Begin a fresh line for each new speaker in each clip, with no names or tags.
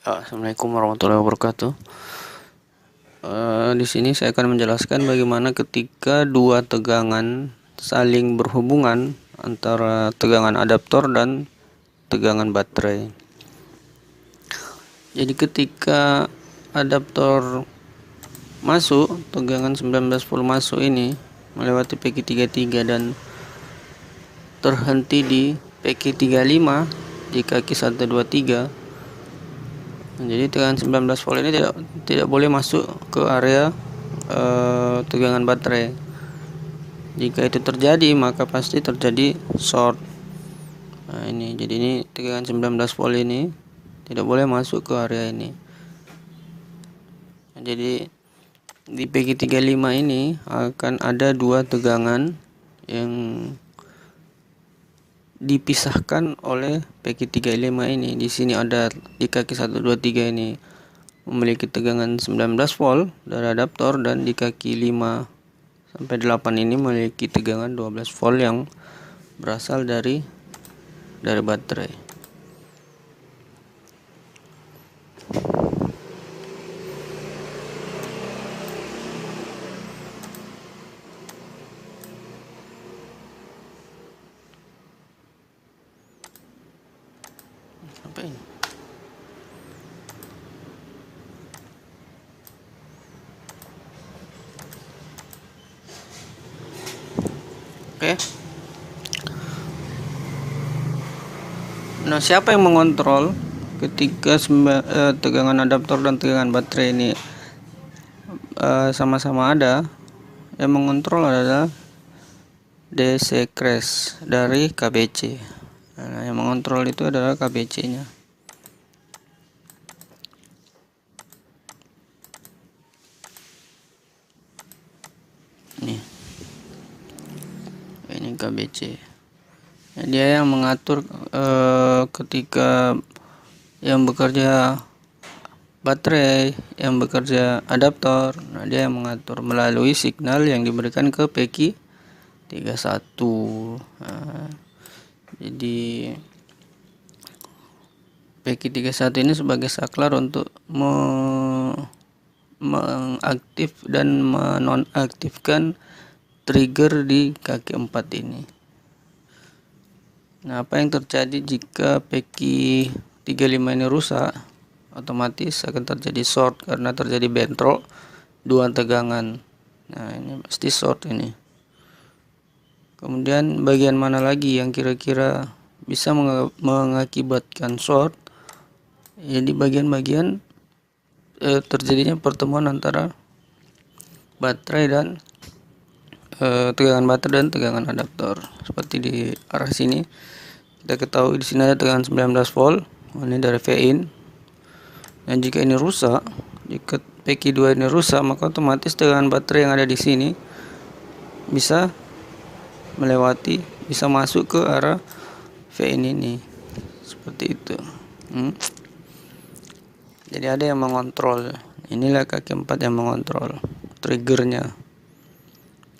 Assalamualaikum warahmatullahi wabarakatuh. Di sini saya akan menjelaskan bagaimana ketika dua tegangan saling berhubungan antara tegangan adaptor dan tegangan baterai. Jadi ketika adaptor masuk, tegangan 19 volt masuk ini melewati PQ33 dan terhenti di PQ35 di kaki 123. Jadi tegangan 19 volt ini tidak boleh masuk ke area tegangan baterai. Jika itu terjadi, maka pasti terjadi short. Nah, jadi ini tegangan 19 volt ini tidak boleh masuk ke area ini. Jadi di PQ35 ini akan ada dua tegangan yang dipisahkan oleh PQ35 ini. Di sini ada di kaki 123 ini memiliki tegangan 19 volt dari adaptor, dan di kaki 5 sampai 8 ini memiliki tegangan 12 volt yang berasal dari baterai. Apa ini? Oke. Nah, siapa yang mengontrol ketika tegangan adaptor dan tegangan baterai ini sama-sama ada? Yang mengontrol adalah DC crash dari KBC. Nah, yang mengontrol itu adalah KBC-nya. Ini KBC. Nah, dia yang mengatur ketika yang bekerja baterai, yang bekerja adaptor. Nah, dia yang mengatur melalui signal yang diberikan ke PQ31. Nah, jadi PQ31 ini sebagai saklar untuk mengaktif dan menonaktifkan trigger di kaki 4 ini. Nah, apa yang terjadi jika PQ35 ini rusak? Otomatis akan terjadi short karena terjadi bentrok dua tegangan. Nah, ini pasti short ini. Kemudian bagian mana lagi yang kira-kira bisa mengakibatkan short? Jadi bagian-bagian terjadinya pertemuan antara baterai dan tegangan baterai dan tegangan adaptor. Seperti di arah sini kita ketahui di sini ada tegangan 19 volt. Ini dari V-in. Dan jika ini rusak, jika PQ2 ini rusak, maka otomatis tegangan baterai yang ada di sini bisa masuk ke arah V-in ini. Seperti itu. Jadi ada yang mengontrol. Inilah kaki 4 yang mengontrol triggernya.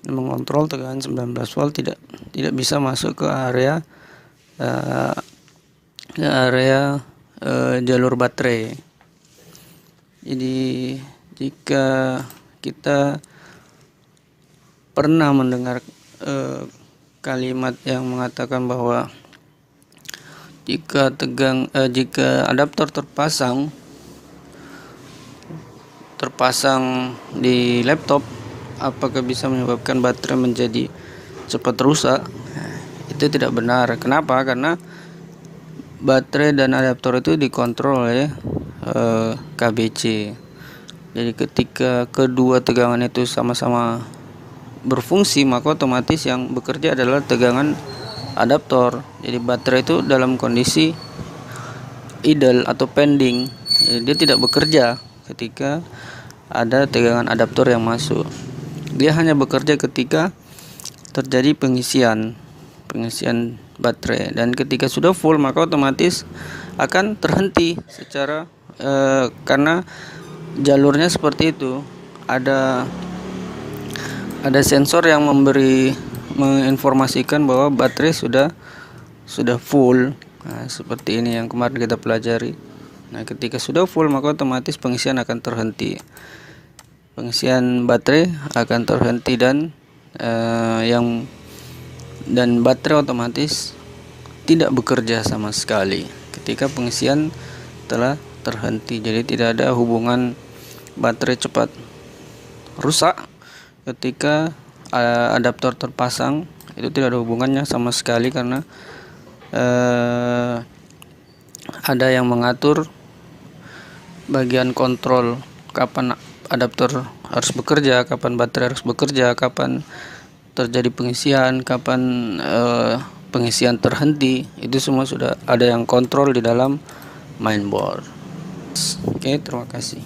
Mengontrol tegangan 19 volt tidak bisa masuk ke area jalur baterai. Jadi jika kita pernah mendengar kalimat yang mengatakan bahwa jika adaptor terpasang di laptop, apakah bisa menyebabkan baterai menjadi cepat rusak? Itu tidak benar. Kenapa? Karena baterai dan adaptor itu dikontrol oleh KBC. Jadi ketika kedua tegangan itu sama-sama berfungsi, maka otomatis yang bekerja adalah tegangan adaptor. Jadi baterai itu dalam kondisi idle atau pending. Jadi dia tidak bekerja ketika ada tegangan adaptor yang masuk. Dia hanya bekerja ketika terjadi pengisian baterai, dan ketika sudah full maka otomatis akan terhenti secara karena jalurnya seperti itu. Ada sensor yang menginformasikan bahwa baterai sudah full. Nah, seperti ini yang kemarin kita pelajari. Nah, ketika sudah full maka otomatis pengisian akan terhenti. Pengisian baterai akan terhenti dan baterai otomatis tidak bekerja sama sekali ketika pengisian telah terhenti. Jadi tidak ada hubungan baterai cepat rusak ketika adaptor terpasang, itu tidak ada hubungannya sama sekali karena ada yang mengatur bagian kontrol kapan adaptor harus bekerja, kapan baterai harus bekerja, kapan terjadi pengisian, kapan pengisian terhenti. Itu semua sudah ada yang kontrol di dalam mainboard. Oke, terima kasih.